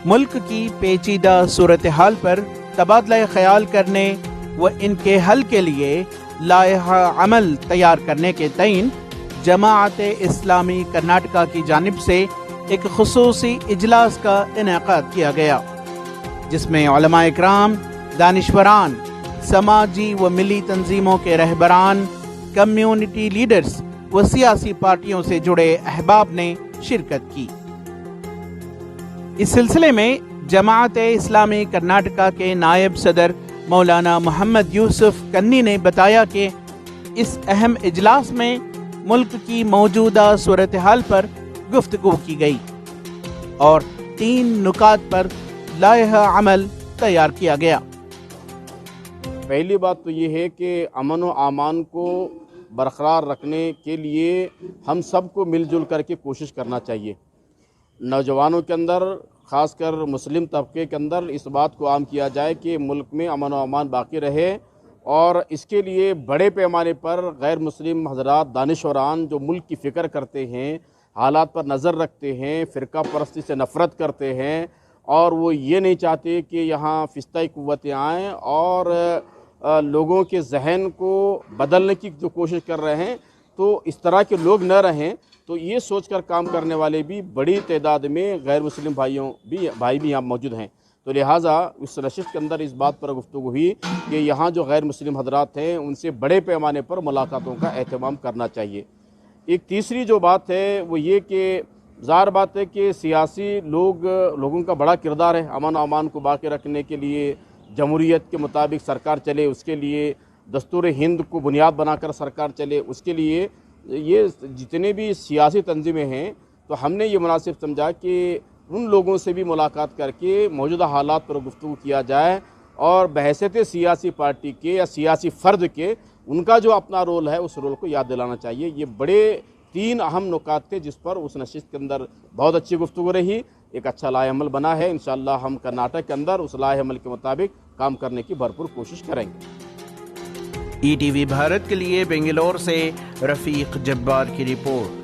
ملک کی پیچیدہ صورتحال پر تبادلہ خیال کرنے و ان کے حل کے لیے لائحہ عمل تیار کرنے کے تئیں جماعت اسلامی کرناٹکا کی جانب سے ایک خصوصی اجلاس کا انعقاد کیا گیا، جس میں علماء اکرام، دانشوران، سماجی و ملی تنظیموں کے رہبران، کمیونٹی لیڈرز و سیاسی پارٹیوں سے جڑے احباب نے شرکت کی۔ اس سلسلے میں جماعت اسلامی کرناٹکا کے نائب صدر مولانا محمد یوسف کنی نے بتایا کہ اس اہم اجلاس میں ملک کی موجودہ صورتحال پر گفتگو کی گئی اور 3 نکات پر لائحہ عمل تیار کیا گیا۔ پہلی بات تو یہ ہے کہ امن و امان کو برقرار رکھنے کے لیے ہم سب کو مل جل کر کے کوشش کرنا چاہیے۔ نوجوانوں کے اندر، خاص کر مسلم طبقے کے اندر اس بات کو عام کیا جائے کہ ملک میں امن و امان باقی رہے، اور اس کے لیے بڑے پیمانے پر غیر مسلم حضرات، دانشوران جو ملک کی فکر کرتے ہیں، حالات پر نظر رکھتے ہیں، فرقہ پرستی سے نفرت کرتے ہیں، اور وہ یہ نہیں چاہتے کہ یہاں فسطائی قوتیں آئیں اور لوگوں کے ذہن کو بدلنے کی جو کوشش کر رہے ہیں، تو اس طرح کے لوگ نہ رہیں۔ تو یہ سوچ کر کام کرنے والے بھی بڑی تعداد میں غیر مسلم بھائی بھی یہاں موجود ہیں۔ تو لہٰذا اس نشست کے اندر اس بات پر گفتگو ہوئی کہ یہاں جو غیر مسلم حضرات ہیں ان سے بڑے پیمانے پر ملاقاتوں کا اہتمام کرنا چاہیے۔ ایک تیسری جو بات ہے وہ یہ کہ ظاہر بات ہے کہ سیاسی لوگوں کا بڑا کردار ہے امن و امان کو باقی رکھنے کے لیے۔ جمہوریت کے مطابق سرکار چلے، اس کے لیے دستور ہند کو بنیاد بنا کر سرکار چلے، اس کے لیے یہ جتنے بھی سیاسی تنظیمیں ہیں، تو ہم نے یہ مناسب سمجھا کہ ان لوگوں سے بھی ملاقات کر کے موجودہ حالات پر گفتگو کیا جائے، اور بحیثیت سیاسی پارٹی کے یا سیاسی فرد کے ان کا جو اپنا رول ہے اس رول کو یاد دلانا چاہیے۔ یہ بڑے 3 اہم نکات تھے جس پر اس نشست کے اندر بہت اچھی گفتگو رہی، ایک اچھا لائحہ عمل بنا ہے۔ انشاءاللہ ہم کرناٹک کے اندر اس لائحہ عمل کے مطابق کام کرنے کی بھرپور کوشش کریں گے۔ ETV بھارت کے لیے بنگلور سے رفیق جبار کی رپورٹ۔